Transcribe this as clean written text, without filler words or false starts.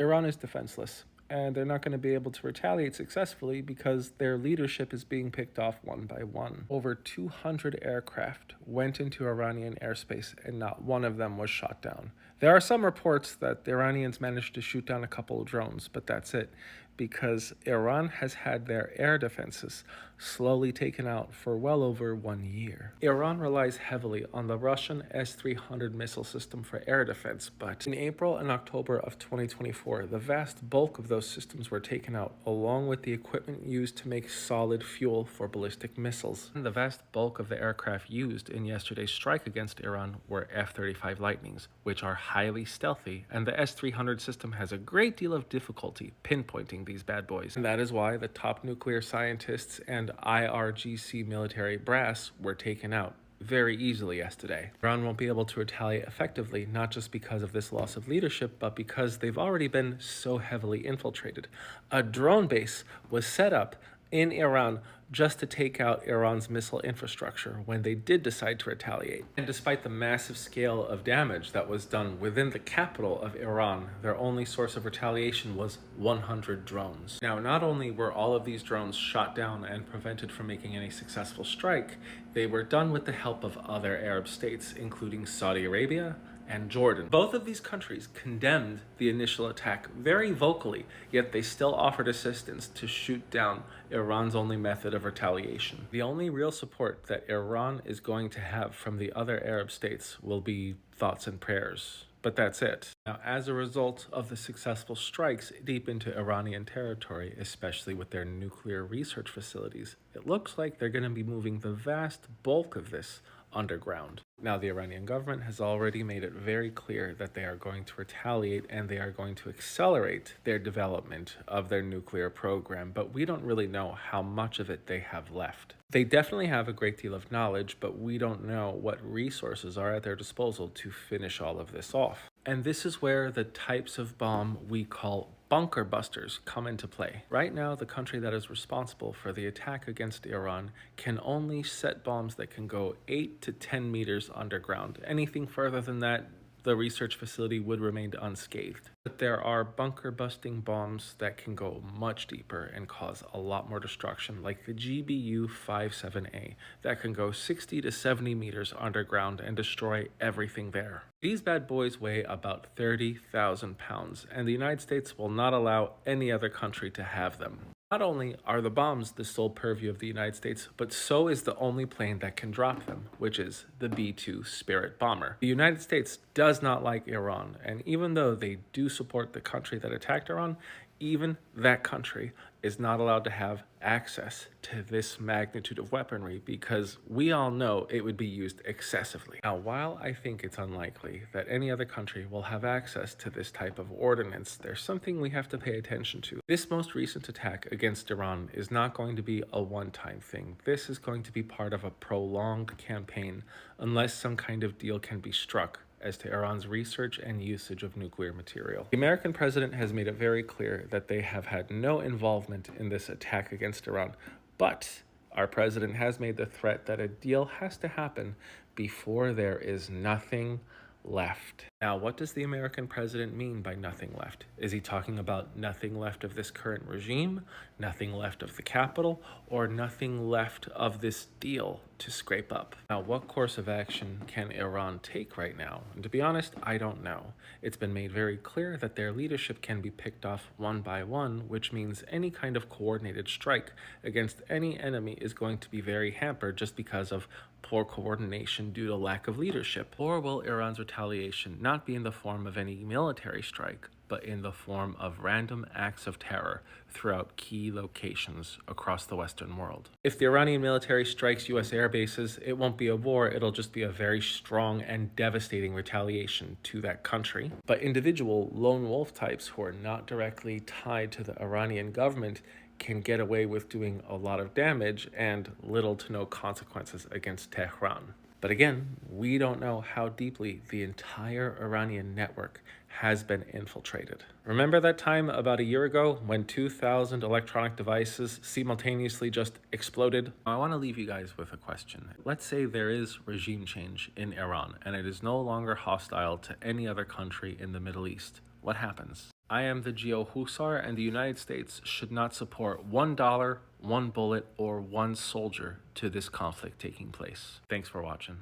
Iran is defenseless, and they're not going to be able to retaliate successfully because their leadership is being picked off one by one. Over 200 aircraft went into Iranian airspace, and not one of them was shot down. There are some reports that the Iranians managed to shoot down a couple of drones, but that's it, because Iran has had their air defenses slowly taken out for well over 1 year. Iran relies heavily on the Russian S-300 missile system for air defense, but in April and October of 2024, the vast bulk of those systems were taken out, along with the equipment used to make solid fuel for ballistic missiles. And the vast bulk of the aircraft used in yesterday's strike against Iran were F-35 Lightnings, which are highly stealthy, and the S-300 system has a great deal of difficulty pinpointing these bad boys. And that is why the top nuclear scientists and IRGC military brass were taken out very easily yesterday. Iran won't be able to retaliate effectively, not just because of this loss of leadership, but because they've already been so heavily infiltrated. A drone base was set up in Iran just to take out Iran's missile infrastructure when they did decide to retaliate. And despite the massive scale of damage that was done within the capital of Iran, their only source of retaliation was 100 drones. Now, not only were all of these drones shot down and prevented from making any successful strike, they were done with the help of other Arab states, including Saudi Arabia and Jordan. Both of these countries condemned the initial attack very vocally, yet they still offered assistance to shoot down Iran's only method of retaliation. The only real support that Iran is going to have from the other Arab states will be thoughts and prayers. But that's it. Now, as a result of the successful strikes deep into Iranian territory, especially with their nuclear research facilities, it looks like they're going to be moving the vast bulk of this underground. Now, the Iranian government has already made it very clear that they are going to retaliate and they are going to accelerate their development of their nuclear program, but we don't really know how much of it they have left. They definitely have a great deal of knowledge, but we don't know what resources are at their disposal to finish all of this off. And this is where the types of bomb we call bunker busters come into play. Right now, the country that is responsible for the attack against Iran can only set bombs that can go 8 to 10 meters underground. Anything further than that, the research facility would remain unscathed. But there are bunker busting bombs that can go much deeper and cause a lot more destruction, like the GBU-57A, that can go 60 to 70 meters underground and destroy everything there. These bad boys weigh about 30,000 pounds, and the United States will not allow any other country to have them. Not only are the bombs the sole purview of the United States, but so is the only plane that can drop them, which is the B-2 Spirit bomber. The United States does not like Iran, and even though they do support the country that attacked Iran, even that country is not allowed to have access to this magnitude of weaponry because we all know it would be used excessively. Now, while I think it's unlikely that any other country will have access to this type of ordnance, there's something we have to pay attention to. This most recent attack against Iran is not going to be a one-time thing. This is going to be part of a prolonged campaign unless some kind of deal can be struck as to Iran's research and usage of nuclear material. The American president has made it very clear that they have had no involvement in this attack against Iran, but our president has made the threat that a deal has to happen before there is nothing left. Now, what does the American president mean by nothing left? Is he talking about nothing left of this current regime, nothing left of the capital, or nothing left of this deal to scrape up? Now, what course of action can Iran take right now? And to be honest, I don't know. It's been made very clear that their leadership can be picked off one by one, which means any kind of coordinated strike against any enemy is going to be very hampered just because of poor coordination due to lack of leadership. Or will Iran's retaliation not be in the form of any military strike, but in the form of random acts of terror throughout key locations across the Western world? If the Iranian military strikes U.S. air bases, it won't be a war, it'll just be a very strong and devastating retaliation to that country. But individual lone wolf types who are not directly tied to the Iranian government can get away with doing a lot of damage and little to no consequences against Tehran. But again, we don't know how deeply the entire Iranian network has been infiltrated. Remember that time about a year ago when 2,000 electronic devices simultaneously just exploded? I want to leave you guys with a question. Let's say there is regime change in Iran and it is no longer hostile to any other country in the Middle East. What happens? I am the Geo Husar, and the United States should not support $1, one bullet, or one soldier to this conflict taking place. Thanks for watching.